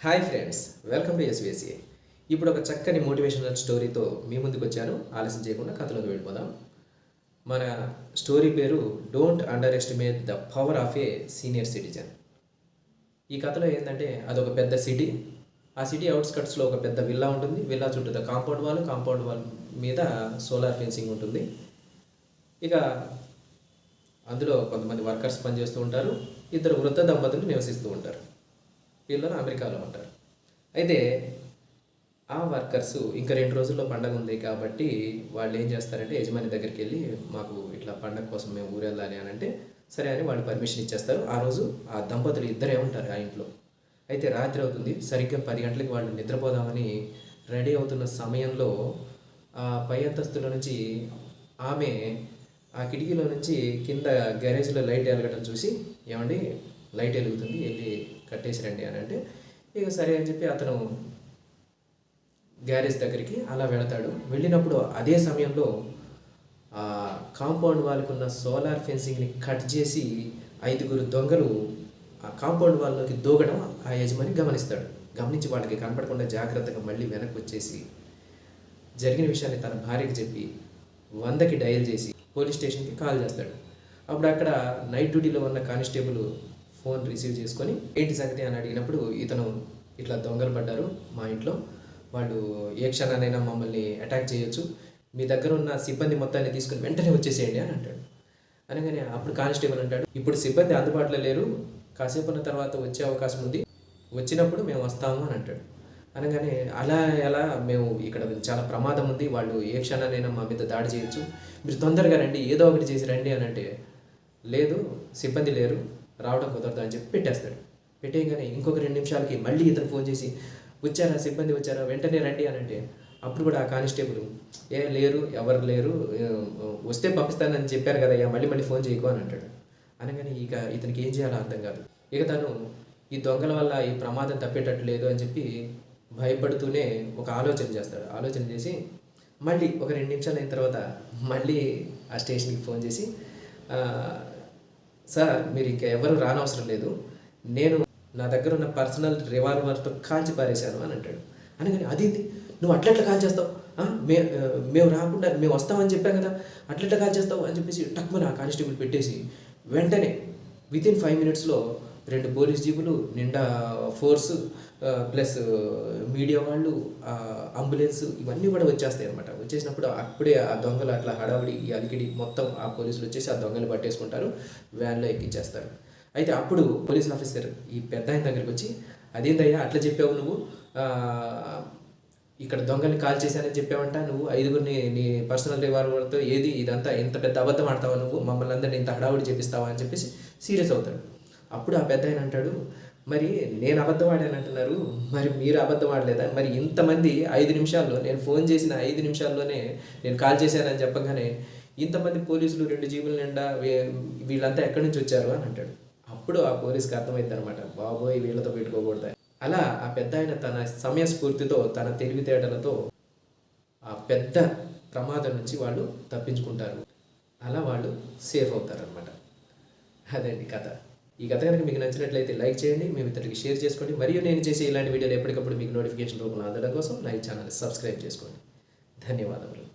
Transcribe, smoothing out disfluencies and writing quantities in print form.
Hi friends, welcome to SVSA. ఇప్పుడు ఒక చక్కని మోటివేషనల్ స్టోరీతో మీ ముందుకు వచ్చాను. ఆలస్యం చేయకుండా కథలోకి వెళ్ళిపోదాం. మన స్టోరీ పేరు don't under estimate the power of a senior citizen. ఈ కథలో ఏంటంటే అదొక పెద్ద సిటీ. ఆ సిటీ అవుట్స్కట్స్లో ఒక పెద్ద విల్లా ఉంటుంది. విల్లా చుట్టూ కాంపౌండ్ వాల్ మీద సోలార్ ఫెన్సింగ్ ఉంటుంది. ఇక అందులో కొంతమంది వర్కర్స్ పనిచేస్తూ ఉంటారు. ఇద్దరు వృద్ధ దంపతులు నివసిస్తూ ఉంటారు. వీళ్ళను అమెరికాలో ఉంటారు. అయితే ఆ వర్కర్స్ ఇంకా 2 రోజుల్లో పండగ ఉంది కాబట్టి వాళ్ళు ఏం చేస్తారంటే యజమాని దగ్గరికి వెళ్ళి మాకు ఇట్లా పండగ కోసం మేము ఊరు వెళ్ళాలి అని అంటే సరే అని వాళ్ళు పర్మిషన్ ఇచ్చేస్తారు. ఆ రోజు ఆ దంపతులు ఇద్దరే ఉంటారు ఆ ఇంట్లో. అయితే రాత్రి అవుతుంది. సరిగ్గా 10 గంటలకి వాళ్ళు నిద్రపోదామని రెడీ అవుతున్న సమయంలో ఆ పై అంతస్తులో నుంచి ఆమె ఆ కిటికీలో నుంచి కింద గ్యారేజ్లో లైట్ వెలగటం చూసి ఏమండి లైట్ వెలుగుతుంది వెళ్ళి కట్టేసి రండి అని అంటే ఇక సరే అని చెప్పి అతను గ్యారేజ్ దగ్గరికి అలా వెళతాడు. వెళ్ళినప్పుడు అదే సమయంలో ఆ కాంపౌండ్ వాళ్ళకున్న సోలార్ ఫెన్సింగ్ని కట్ చేసి 5గురు దొంగలు ఆ కాంపౌండ్ వాళ్ళలోకి దూకడం ఆ యజమాని గమనిస్తాడు. గమనించి వాళ్ళకి కనపడకుండా జాగ్రత్తగా మళ్ళీ వెనక్కి వచ్చేసి జరిగిన విషయాన్ని తన భార్యకి చెప్పి 100కి డయల్ చేసి పోలీస్ స్టేషన్కి కాల్ చేస్తాడు. అప్పుడు అక్కడ నైట్ డ్యూటీలో ఉన్న కానిస్టేబుల్ ఫోన్ రిసీవ్ చేసుకొని ఏంటి సంగతి అని అడిగినప్పుడు ఇతను ఇట్లా దొంగలు పడ్డారు మా ఇంట్లో, వాళ్ళు ఏ క్షణానైనా మమ్మల్ని అటాక్ చేయొచ్చు, మీ దగ్గర ఉన్న సిబ్బంది మొత్తాన్ని తీసుకుని వెంటనే వచ్చేసేయండి అని అంటాడు. అనగానే అప్పుడు కానిస్టేబుల్ అంటాడు, ఇప్పుడు సిబ్బంది అందుబాటులో లేరు, కాసేపు ఉన్న తర్వాత వచ్చే అవకాశం ఉంది, వచ్చినప్పుడు మేము వస్తాము అని అంటాడు. అనగానే అలా ఎలా, మేము ఇక్కడ చాలా ప్రమాదం ఉంది, వాళ్ళు ఏ క్షణానైనా మా మీద దాడి చేయొచ్చు, మీరు తొందరగా రండి, ఏదో ఒకటి చేసి రండి అని అంటే లేదు సిబ్బంది లేరు రావడం కుదరదు అని చెప్పి పెట్టేస్తాడు. పెట్టేయగానే ఇంకొక 2 నిమిషాలకి మళ్ళీ ఇతను ఫోన్ చేసి వచ్చారా సిబ్బంది వచ్చారా వెంటనే రండి అని అంటే అప్పుడు కూడా ఆ కానిస్టేబుల్ లేరు ఎవరు లేరు, వస్తే పంపిస్తానని చెప్పారు కదయ్యా మళ్ళీ ఫోన్ చేయకు అని అంటాడు. అనగానే ఇక ఇతనికి ఏం చేయాలో అర్థం కాదు. ఇక తను ఈ దొంగల వల్ల ఈ ప్రమాదం తప్పేటట్టు లేదు అని చెప్పి భయపడుతూనే ఒక ఆలోచన చేస్తాడు. ఆలోచన చేసి మళ్ళీ ఒక 2 నిమిషాలు అయిన తర్వాత మళ్ళీ ఆ స్టేషన్కి ఫోన్ చేసి సార్ మీరు ఇంకా ఎవరు రానవసరం లేదు, నేను నా దగ్గర ఉన్న పర్సనల్ రివాల్వర్తో కాల్చి పారేశాను అని అంటాడు. అనగానే అదేంటి నువ్వు అట్లెట్లా కాల్ చేస్తావు, మేము రాకుండా మేము వస్తామని చెప్పాం కదా అట్లెట్లా కాల్ చేస్తావు అని చెప్పేసి టక్మని ఆ కానిస్టేబుల్ పెట్టేసి వెంటనే వితిన్ 5 మినిట్స్లో 2 పోలీస్ జీపులు నిండా ఫోర్స్ ప్లస్ మీడియా వాళ్ళు అంబులెన్స్ ఇవన్నీ కూడా వచ్చేస్తాయి అనమాట. వచ్చేసినప్పుడు అప్పుడే ఆ దొంగలు అట్లా హడావిడి ఈ అలికిడి మొత్తం ఆ పోలీసులు వచ్చేసి ఆ దొంగలు పట్టేసుకుంటారు, వ్యాన్లో ఎక్కించేస్తారు. అయితే అప్పుడు పోలీస్ ఆఫీసర్ ఈ పెద్ద ఆయన దగ్గరికి వచ్చి అదేందయ్యా అట్లా చెప్పావు నువ్వు, ఇక్కడ దొంగల్ని కాల్ చేశానని చెప్పావంట, నువ్వు 5గురిని నీ పర్సనల్ రివాల్వర్తో ఏది ఇదంతా ఎంత పెద్ద అబద్ధం ఆడతావా, నువ్వు మమ్మల్ని అందరినీ ఇంత హడావుడి చేపిస్తావా అని చెప్పేసి సీరియస్ అవుతాడు. అప్పుడు ఆ పెద్ద ఆయన అంటాడు, మరి నేను అబద్ధం ఆడాను అంటున్నారు, మరి మీరు అబద్ధం ఆడలేదా, మరి ఇంతమంది 5 నిమిషాల్లో నేను ఫోన్ చేసిన 5 నిమిషాల్లోనే నేను కాల్ చేశానని చెప్పగానే ఇంతమంది పోలీసులు 2 జీబుల నిండా వీళ్ళంతా ఎక్కడి నుంచి వచ్చారు అని అంటాడు. అప్పుడు ఆ పోలీస్కి అర్థమైంది అనమాట, బాబోయ్ వీళ్ళతో పెట్టుకోకూడదు. అలా ఆ పెద్ద ఆయన తన సమయస్ఫూర్తితో తన తెలివితేటలతో ఆ పెద్ద ప్రమాదం నుంచి వాళ్ళు తప్పించుకుంటారు. అలా వాళ్ళు సేఫ్ అవుతారనమాట. అదండి కథ. ఈ కథ కనుక మీకు నచ్చినట్లయితే లైక్ చేయండి, మీ మిత్రులకి షేర్ చేసుకోండి, మరియు నేను చేసే ఇలాంటి వీడియోలు ఎప్పటికప్పుడు మీకు నోటిఫికేషన్ రూపంలో అందడం కోసం నా ఈ ఛానల్ సబ్స్క్రైబ్ చేసుకోండి. ధన్యవాదములు.